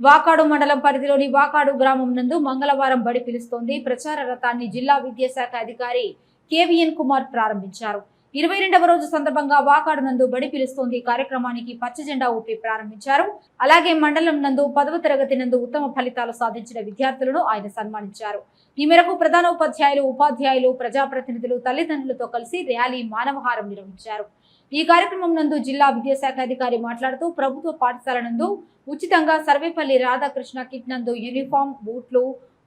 వాకాడు మండలం పరిధిలోని వాకాడు గ్రామం నందు మంగళవారం బడి పిలుస్తోంది ప్రచార రథాన్ని జిల్లా విద్యాశాఖ అధికారి కేవీఎన్ కుమార్ ప్రారంభించారు. 22వ రోజు సందర్భంగా వాకాడు నందు బడి పిలుస్తోంది కార్యక్రమానికి పచ్చ జెండా ఊపి ప్రారంభించారు. అలాగే మండలం నందు 10వ తరగతి నందు ఉత్తమ ఫలితాలు సాధించిన విద్యార్థులను ఆయన సన్మానించారు. ఈ మేరకు ప్రధానోపాధ్యాయులు, ఉపాధ్యాయులు, ప్రజాప్రతినిధులు, తల్లిదండ్రులతో కలిసి ర్యాలీ, మానవహారం నిర్వహించారు. ఈ కార్యక్రమం నందు జిల్లా విద్యాశాఖ అధికారి మాట్లాడుతూ ప్రభుత్వ పాఠశాల నందు ఉచితంగా సర్వేపల్లి రాధాకృష్ణ కిట్ నందు యూనిఫామ్, బూట్లు,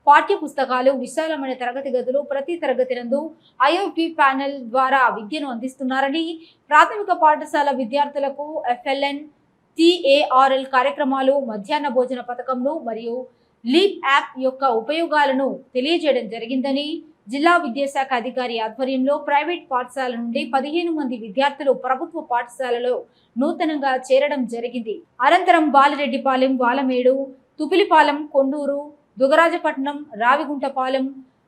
పాఠ్య పుస్తకాలు, విశాలమైన తరగతి గదులు, ప్రతి తరగతి నందు IOP ప్యానెల్ ద్వారా విద్యను అందిస్తున్నారని, ప్రాథమిక పాఠశాల విద్యార్థులకు FLN, TARL కార్యక్రమాలు, మధ్యాహ్న భోజన పథకంను మరియు లీప్ యాప్ యొక్క ఉపయోగాలను తెలియజేయడం జరిగిందని, జిల్లా విద్యాశాఖ అధికారి ఆధ్వర్యంలో ప్రైవేట్ పాఠశాల నుండి 15 మంది విద్యార్థులు ప్రభుత్వ పాఠశాలలో నూతనంగా చేరడం జరిగింది. అనంతరం బాలిరెడ్డిపాలెం, వాలమేడు, తుపిలిపాలెం, కొండూరు, దుగరాజపట్నం, రావిగుంటపాలెం,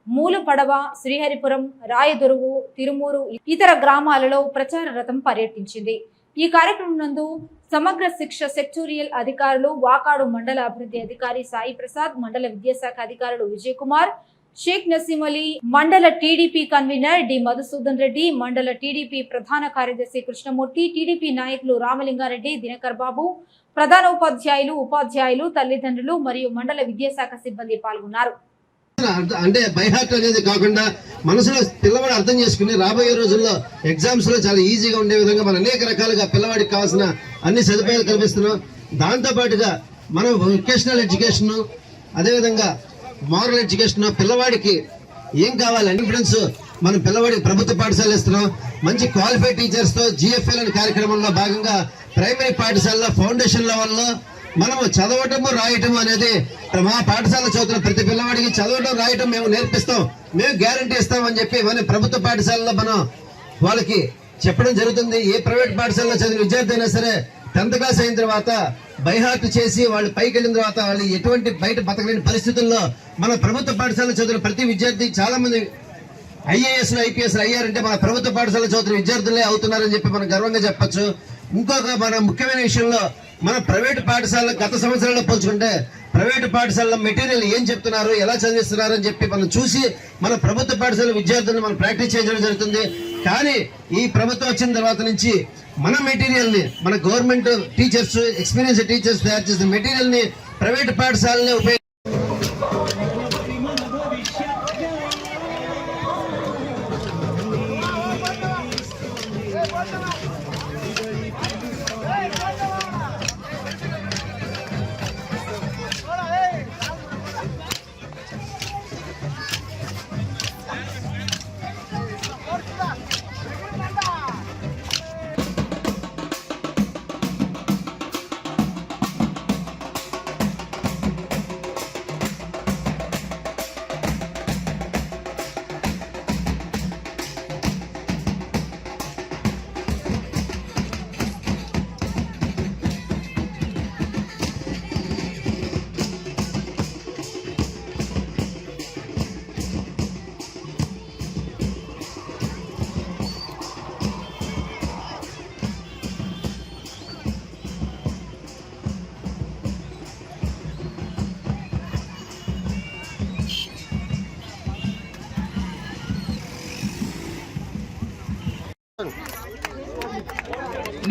మూలపడవ, శ్రీహరిపురం, రాయదొరువు, తిరుమూరు ఇతర గ్రామాలలో ప్రచార రథం పర్యటించింది. ఈ కార్యక్రమం నందు సమగ్ర శిక్ష సెక్టోరియల్ అధికారులు, వాకాడు మండల అభివృద్ధి అధికారి సాయి ప్రసాద్, మండల విద్యాశాఖ అధికారులు విజయ్ కుమార్, షేక్ నసీం అలీ, మండల టీడీపీ కన్వీనర్ డి మధుసూదన్ రెడ్డి, మండల టీడీపీ ప్రధాన కార్యదర్శి కృష్ణమూర్తి, టీడీపీ నాయకులు రామలింగారెడ్డి, దినకర్ బాబు, ప్రధానోపాధ్యాయులు, ఉపాధ్యాయులు, తల్లిదండ్రులు మరియు మండల విద్యాశాఖ సిబ్బంది పాల్గొన్నారు. అంటే బైహార్ట్ అనేది కాకుండా మనసులో పిల్లవాడు అర్థం చేసుకుని రాబోయే రోజుల్లో ఎగ్జామ్స్ లో చాలా ఈజీగా ఉండే విధంగా మనం అనేక రకాలుగా పిల్లవాడికి కావాల్సిన అన్ని సదుపాయాలు కల్పిస్తున్నాం. దాంతో పాటుగా మనం వొకేషనల్ ఎడ్యుకేషన్, అదేవిధంగా మోరల్ ఎడ్యుకేషన్, పిల్లవాడికి ఏం కావాలి అన్ని ఫ్రెండ్స్ మనం పిల్లవాడికి ప్రభుత్వ పాఠశాలలు ఇస్తున్నాం. మంచి క్వాలిఫైడ్ టీచర్స్ తో GFL అనే కార్యక్రమంలో భాగంగా ప్రైమరీ పాఠశాలలో ఫౌండేషన్ లెవెల్లో మనము చదవటము, రాయటం అనేది మా పాఠశాల చదువుతున్న ప్రతి పిల్లవాడికి చదవటం, రాయటం మేము నేర్పిస్తాం, మేము గ్యారంటీ ఇస్తామని చెప్పి మన ప్రభుత్వ పాఠశాలలో మనం వాళ్ళకి చెప్పడం జరుగుతుంది. ఏ ప్రైవేట్ పాఠశాలలో చదివిన విద్యార్థి అయినా సరే 10th క్లాస్ అయిన తర్వాత బైహార్ట్ చేసి వాళ్ళు పైకి వెళ్ళిన తర్వాత వాళ్ళు ఎటువంటి బయట బతకలేని పరిస్థితుల్లో మన ప్రభుత్వ పాఠశాలలో చదివిన ప్రతి విద్యార్థి, చాలా మంది IAS, IPS అయ్యారంటే మన ప్రభుత్వ పాఠశాల చదువుతున్న విద్యార్థులే అవుతున్నారని చెప్పి మనం గర్వంగా చెప్పొచ్చు. ఇంకొక మన ముఖ్యమైన విషయంలో మన ప్రైవేటు పాఠశాల గత సంవత్సరాల్లో పోల్చుకుంటే ప్రైవేటు పాఠశాలలో మెటీరియల్ ఏం చెప్తున్నారు, ఎలా చదివిస్తున్నారు అని చెప్పి మనం చూసి మన ప్రభుత్వ పాఠశాల విద్యార్థులను మనం ప్రాక్టీస్ చేయడం జరుగుతుంది. కానీ ఈ ప్రభుత్వం వచ్చిన తర్వాత నుంచి మన మెటీరియల్ ని, మన గవర్నమెంట్ టీచర్స్, ఎక్స్పీరియన్స్ టీచర్స్ తయారు చేసిన మెటీరియల్ ని ప్రైవేటు పాఠశాలనే ఉపయోగించి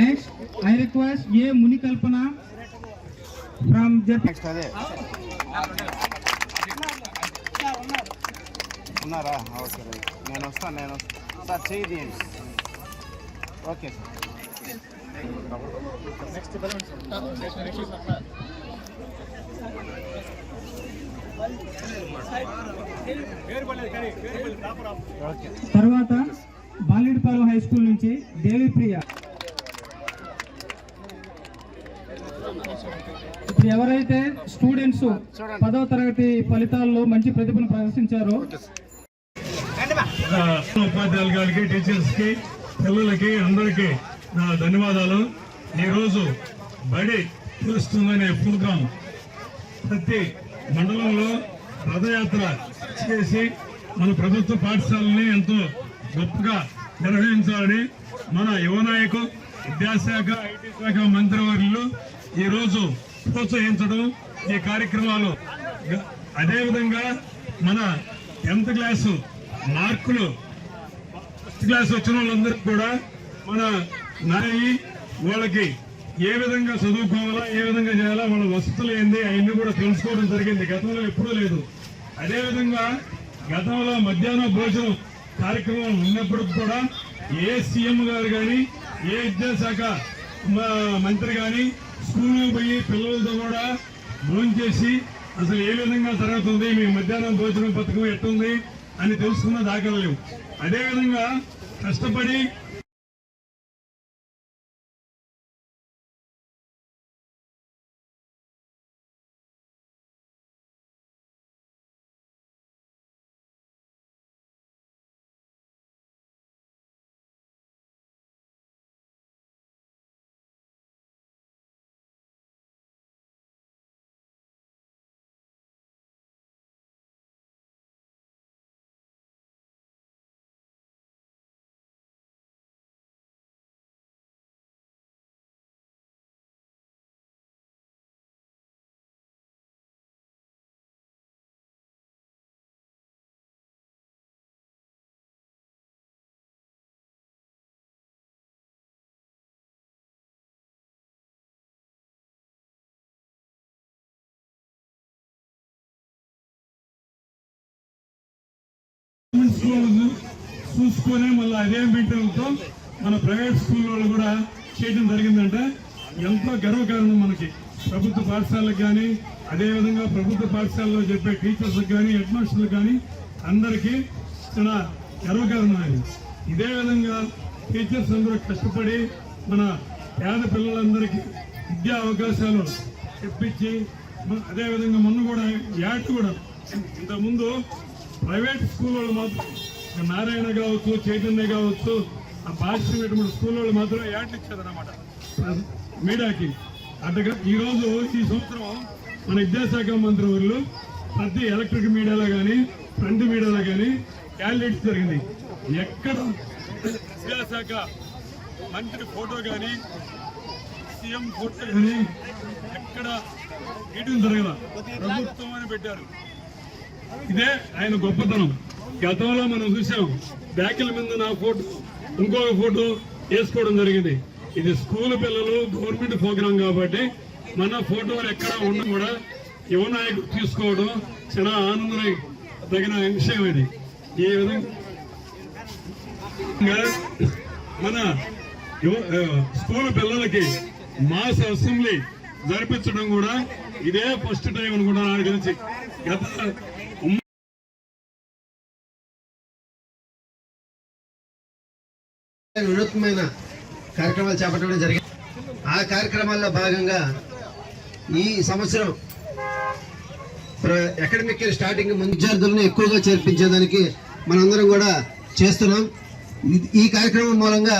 Next, I request A. Munikalpana from JP. ఉన్నారా? ఓకే, నేను వస్తాను సార్, చేయండి. ఓకే తర్వాత బాలిరెడ్డిపాలెం హై స్కూల్ నుంచి దేవిప్రియ. ఇప్పుడు ఎవరైతే స్టూడెంట్స్ 10వ తరగతి ఫలితాల్లో మంచి ప్రతిభను ప్రదర్శించారో ఉపాధ్యాయుల గారికి, టీచర్స్ కి, పిల్లలకి అందరికీ నా ధన్యవాదాలు. ఈరోజు బడి పిలుస్తుందనే ప్రోగ్రాం ప్రతి మండలంలో రథయాత్ర చేసి మన ప్రభుత్వ పాఠశాలని ఎంతో గొప్పగా నిర్వహించాలని మన యువనాయకు, విద్యాశాఖ, IT శాఖ మంత్రివర్యులు ఈరోజు ప్రోత్సహించడం ఈ కార్యక్రమాలు. అదేవిధంగా మన 10th క్లాసు మార్కులు ఫస్ట్ క్లాస్ వచ్చిన వాళ్ళందరికీ కూడా మన నాయి వాళ్ళకి ఏ విధంగా చదువుకోవాలా, ఏ విధంగా చేయాలా, వాళ్ళ వసతులు ఏంది అవన్నీ కూడా తెలుసుకోవడం జరిగింది. గతంలో ఎప్పుడూ లేదు. అదేవిధంగా గతంలో మధ్యాహ్న భోజనం కార్యక్రమం ఉన్నప్పుడు కూడా ఏ సీఎం గారు కానీ, ఏ విద్యాశాఖ మంత్రి కానీ స్కూల్కి పోయి పిల్లలతో కూడా భోజనం చేసి అసలు ఏ విధంగా జరుగుతుంది, మీ మధ్యాహ్నం భోజనం పథకం ఎట్టుంది అని తెలుసుకున్న దాఖలు లేవు. అదేవిధంగా కష్టపడి చూసుకొని మళ్ళీ అదే మెటీరియల్తో మన ప్రైవేట్ స్కూల్ వాళ్ళు కూడా చేయడం జరిగిందంటే ఎంతో గర్వకారణం మనకి. ప్రభుత్వ పాఠశాలకు కానీ, అదేవిధంగా ప్రభుత్వ పాఠశాలలో చెప్పే టీచర్స్కి కానీ, హెడ్ మాస్టర్లకు కానీ అందరికీ చాలా గర్వకారణం అది. ఇదే విధంగా టీచర్స్ అందరూ కష్టపడి మన పేద పిల్లలందరికీ విద్యా అవకాశాలు తెప్పించి, అదేవిధంగా మొన్న కూడా యాక్ట్ కూడా ఇంతకుముందు ప్రైవేట్ స్కూల్ వాళ్ళు మాత్రం నారాయణ కావచ్చు, చైతన్య కావచ్చు, ఆ భాషటువంటి స్కూల్ వాళ్ళు మాత్రం యాడ్ ఇచ్చారన్నమాట మీడియాకి. అంతగా ఈరోజు ఈ సంవత్సరం మన విద్యాశాఖ మంత్రి వాళ్ళు ప్రతి ఎలక్ట్రిక్ మీడియాలో కానీ, ప్రింట్ మీడియాలో కానీ క్యాండిడేట్స్ జరిగింది. ఎక్కడ విద్యాశాఖ మంత్రి ఫోటో కానీ, సీఎం ఫోటో కానీ ఎక్కడ మీటింగ్ జరగల, ప్రభుత్వం అని పెట్టారు. ఇదే ఆయన గొప్పతనం. గతంలో మనం చూసాం బ్యాకుల మీద నా ఫోటో, ఇంకొక ఫోటో వేసుకోవడం జరిగింది. ఇది స్కూల్ పిల్లలు గవర్నమెంట్ ప్రోగ్రాం కాబట్టి మన ఫోటోలు ఎక్కడ ఉన్నా కూడా యువ నాయకులు తీసుకోవడం చాలా ఆనందం తగిన విషయం ఇది. ఈ విధంగా మన స్కూల్ పిల్లలకి మాస్ అసెంబ్లీ జరిపించడం కూడా ఇదే ఫస్ట్ టైం అనుకుంటా నాకు తెలిసి. గత వినూత్నమైన కార్యక్రమాలు చేపట్టడం జరిగింది. ఆ కార్యక్రమాల్లో భాగంగా ఈ సంవత్సరం అకాడమిక్ ఇయర్ స్టార్టింగ్ ముందు విద్యార్థులను ఎక్కువగా చేర్పించేదానికి మనందరం కూడా చేస్తున్నాం. ఈ కార్యక్రమం మూలంగా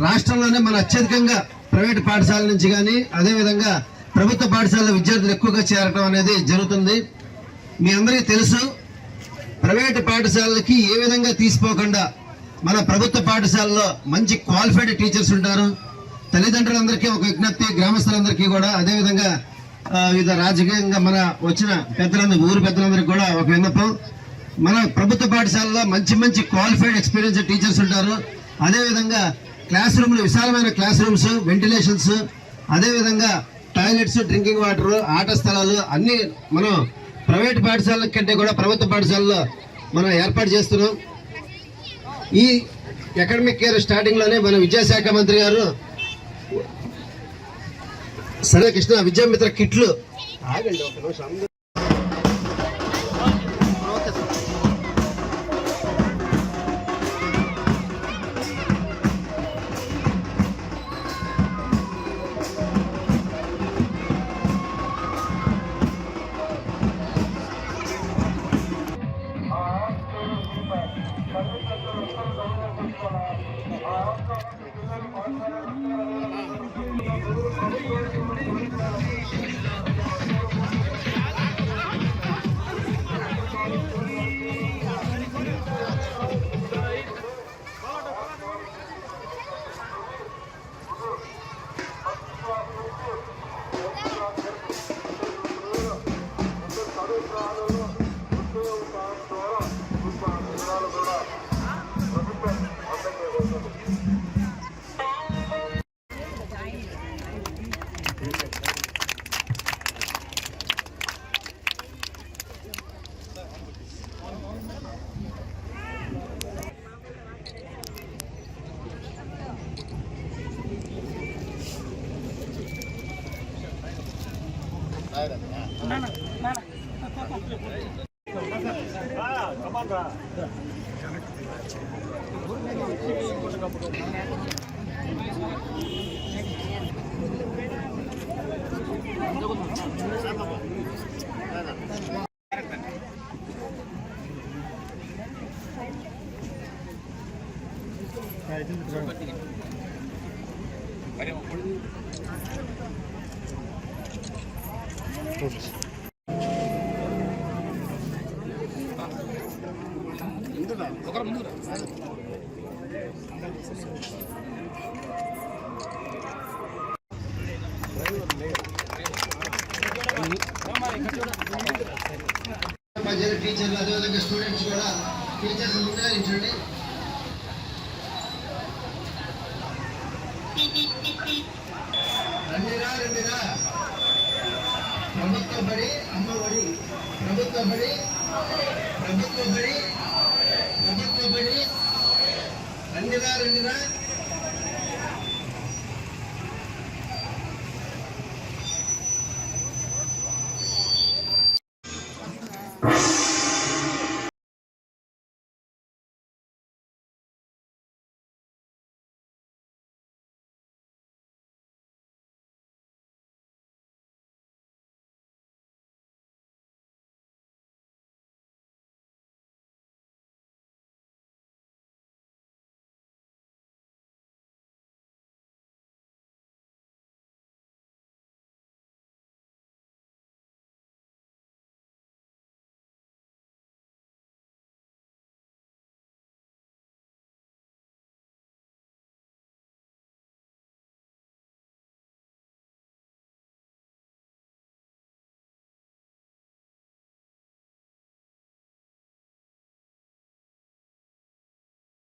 రాష్ట్రంలోనే మన అత్యధికంగా ప్రైవేట్ పాఠశాల నుంచి కానీ, అదేవిధంగా ప్రభుత్వ పాఠశాలలో విద్యార్థులు ఎక్కువగా చేరటం అనేది జరుగుతుంది. మీ అందరికీ తెలుసు, ప్రైవేట్ పాఠశాలలకి ఏ విధంగా తీసిపోకుండా మన ప్రభుత్వ పాఠశాలలో మంచి క్వాలిఫైడ్ టీచర్స్ ఉంటారు. తల్లిదండ్రులందరికీ ఒక విజ్ఞప్తి, గ్రామస్తులందరికీ కూడా, అదేవిధంగా వివిధ రాజకీయంగా మన వచ్చిన పెద్దలందరూ, ఊరు పెద్దలందరికీ కూడా ఒక విన్నపం. మన ప్రభుత్వ పాఠశాలలో మంచి మంచి క్వాలిఫైడ్ ఎక్స్పీరియన్స్ టీచర్స్ ఉంటారు. అదేవిధంగా క్లాస్ రూమ్లు, విశాలమైన క్లాస్ రూమ్స్, వెంటిలేషన్స్, అదేవిధంగా టాయిలెట్స్, డ్రింకింగ్ వాటర్, ఆట స్థలాలు అన్ని మనం ప్రైవేట్ పాఠశాలల కంటే కూడా ప్రభుత్వ పాఠశాలలో మనం ఏర్పాటు చేస్తున్నాం. ఈ అకాడమిక్ ఇయర్ స్టార్టింగ్ లోనే మన విద్యాశాఖ మంత్రి గారు సరే కృష్ణ విద్యామిత్ర కిట్లు ఆగండి ఒక నిమిషం. ఉపాధ్యాయులు, టీచర్లు, అదేవిధంగా స్టూడెంట్స్ కూడా టీచర్స్ ముందుగా నిల్చోండి. రండిరా రండిరా, ప్రభుత్వ బడి అమ్మఒడి, ప్రభుత్వ బడి ప్రభుత్వ బడి ప్రభుత్వ బడి, రండిరా రండిరా.